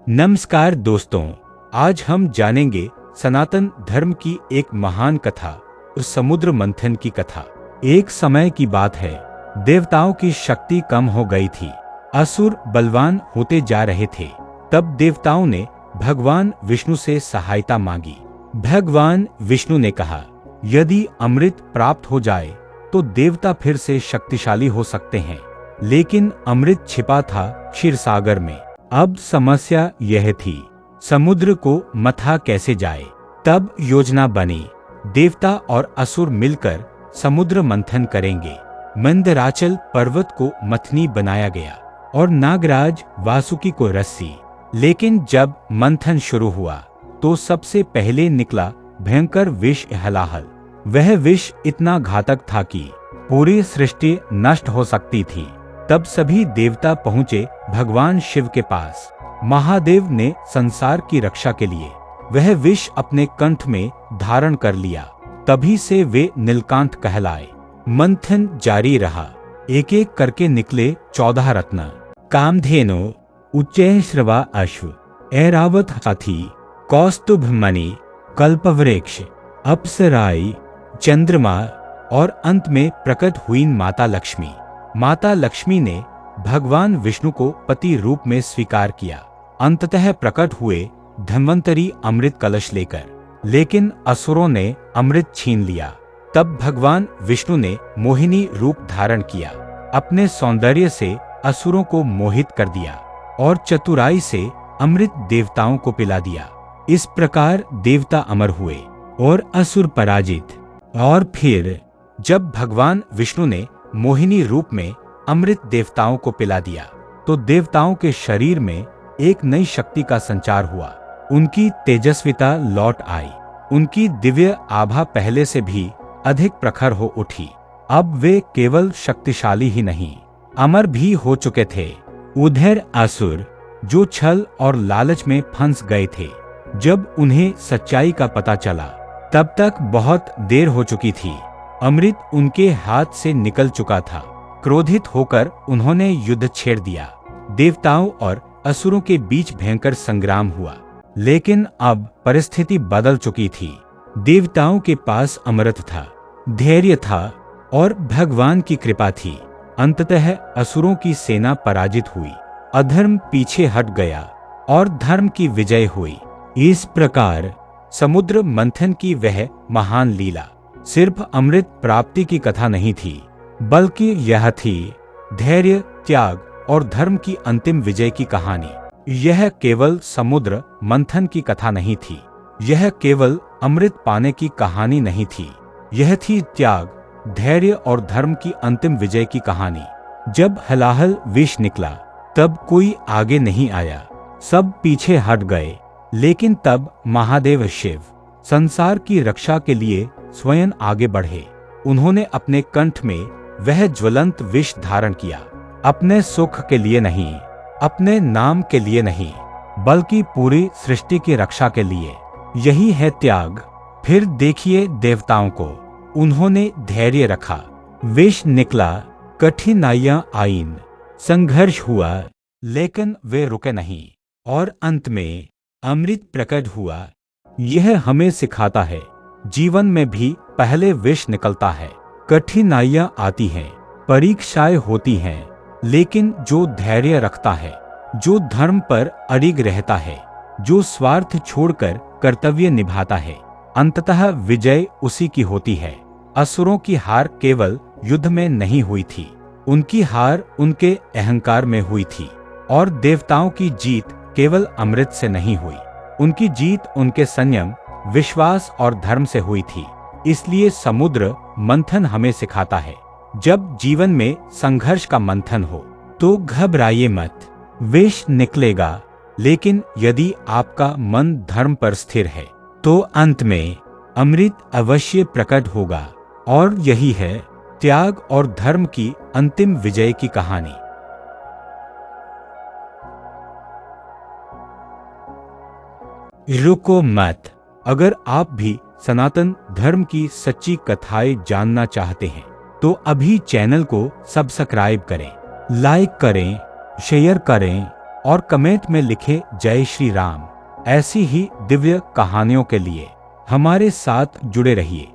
नमस्कार दोस्तों, आज हम जानेंगे सनातन धर्म की एक महान कथा, उस समुद्र मंथन की कथा। एक समय की बात है, देवताओं की शक्ति कम हो गई थी, असुर बलवान होते जा रहे थे। तब देवताओं ने भगवान विष्णु से सहायता मांगी। भगवान विष्णु ने कहा, यदि अमृत प्राप्त हो जाए तो देवता फिर से शक्तिशाली हो सकते हैं, लेकिन अमृत छिपा था क्षीरसागर में। अब समस्या यह थी, समुद्र को मथा कैसे जाए। तब योजना बनी, देवता और असुर मिलकर समुद्र मंथन करेंगे। मंदराचल पर्वत को मथनी बनाया गया और नागराज वासुकी को रस्सी। लेकिन जब मंथन शुरू हुआ तो सबसे पहले निकला भयंकर विष हलाहल। वह विष इतना घातक था कि पूरी सृष्टि नष्ट हो सकती थी। तब सभी देवता पहुंचे भगवान शिव के पास। महादेव ने संसार की रक्षा के लिए वह विष अपने कंठ में धारण कर लिया। तभी से वे नीलकांठ कहलाए। मंथन जारी रहा। एक एक करके निकले 14 रत्न, कामधेनु, उच्चैःश्रवा अश्व, ऐरावत हाथी, कौस्तुभ मणि, कल्पवृक्ष, अप्सराएं, चंद्रमा और अंत में प्रकट हुई माता लक्ष्मी। माता लक्ष्मी ने भगवान विष्णु को पति रूप में स्वीकार किया। अंततः प्रकट हुए धन्वंतरी अमृत कलश लेकर, लेकिन असुरों ने अमृत छीन लिया। तब भगवान विष्णु ने मोहिनी रूप धारण किया। अपने सौंदर्य से असुरों को मोहित कर दिया और चतुराई से अमृत देवताओं को पिला दिया। इस प्रकार देवता अमर हुए और असुर पराजित। और फिर जब भगवान विष्णु ने मोहिनी रूप में अमृत देवताओं को पिला दिया तो देवताओं के शरीर में एक नई शक्ति का संचार हुआ। उनकी तेजस्विता लौट आई। उनकी दिव्य आभा पहले से भी अधिक प्रखर हो उठी। अब वे केवल शक्तिशाली ही नहीं, अमर भी हो चुके थे। उधर असुर, जो छल और लालच में फंस गए थे, जब उन्हें सच्चाई का पता चला तब तक बहुत देर हो चुकी थी। अमृत उनके हाथ से निकल चुका था। क्रोधित होकर उन्होंने युद्ध छेड़ दिया। देवताओं और असुरों के बीच भयंकर संग्राम हुआ। लेकिन अब परिस्थिति बदल चुकी थी। देवताओं के पास अमृत था, धैर्य था और भगवान की कृपा थी। अंततः असुरों की सेना पराजित हुई, अधर्म पीछे हट गया और धर्म की विजय हुई। इस प्रकार समुद्र मंथन की वह महान लीला सिर्फ अमृत प्राप्ति की कथा नहीं थी, बल्कि यह थी धैर्य, त्याग और धर्म की अंतिम विजय की कहानी। यह केवल समुद्र मंथन की कथा नहीं थी, यह केवल अमृत पाने की कहानी नहीं थी, यह थी त्याग, धैर्य और धर्म की अंतिम विजय की कहानी। जब हलाहल विष निकला तब कोई आगे नहीं आया, सब पीछे हट गए। लेकिन तब महादेव शिव संसार की रक्षा के लिए स्वयं आगे बढ़े। उन्होंने अपने कंठ में वह ज्वलंत विष धारण किया, अपने सुख के लिए नहीं, अपने नाम के लिए नहीं, बल्कि पूरी सृष्टि की रक्षा के लिए। यही है त्याग। फिर देखिए देवताओं को, उन्होंने धैर्य रखा। विष निकला, कठिनाइयां आईं, संघर्ष हुआ, लेकिन वे रुके नहीं और अंत में अमृत प्रकट हुआ। यह हमें सिखाता है, जीवन में भी पहले विष निकलता है, कठिनाइयां आती हैं, परीक्षाएं होती हैं, लेकिन जो धैर्य रखता है, जो धर्म पर अडिग रहता है, जो स्वार्थ छोड़कर कर्तव्य निभाता है, अंततः विजय उसी की होती है। असुरों की हार केवल युद्ध में नहीं हुई थी, उनकी हार उनके अहंकार में हुई थी। और देवताओं की जीत केवल अमृत से नहीं हुई, उनकी जीत उनके संयम, विश्वास और धर्म से हुई थी। इसलिए समुद्र मंथन हमें सिखाता है, जब जीवन में संघर्ष का मंथन हो तो घबराइए मत। विष निकलेगा, लेकिन यदि आपका मन धर्म पर स्थिर है तो अंत में अमृत अवश्य प्रकट होगा। और यही है त्याग और धर्म की अंतिम विजय की कहानी। रुको मत। अगर आप भी सनातन धर्म की सच्ची कथाएं जानना चाहते हैं तो अभी चैनल को सब्सक्राइब करें, लाइक करें, शेयर करें और कमेंट में लिखें जय श्री राम। ऐसी ही दिव्य कहानियों के लिए हमारे साथ जुड़े रहिए।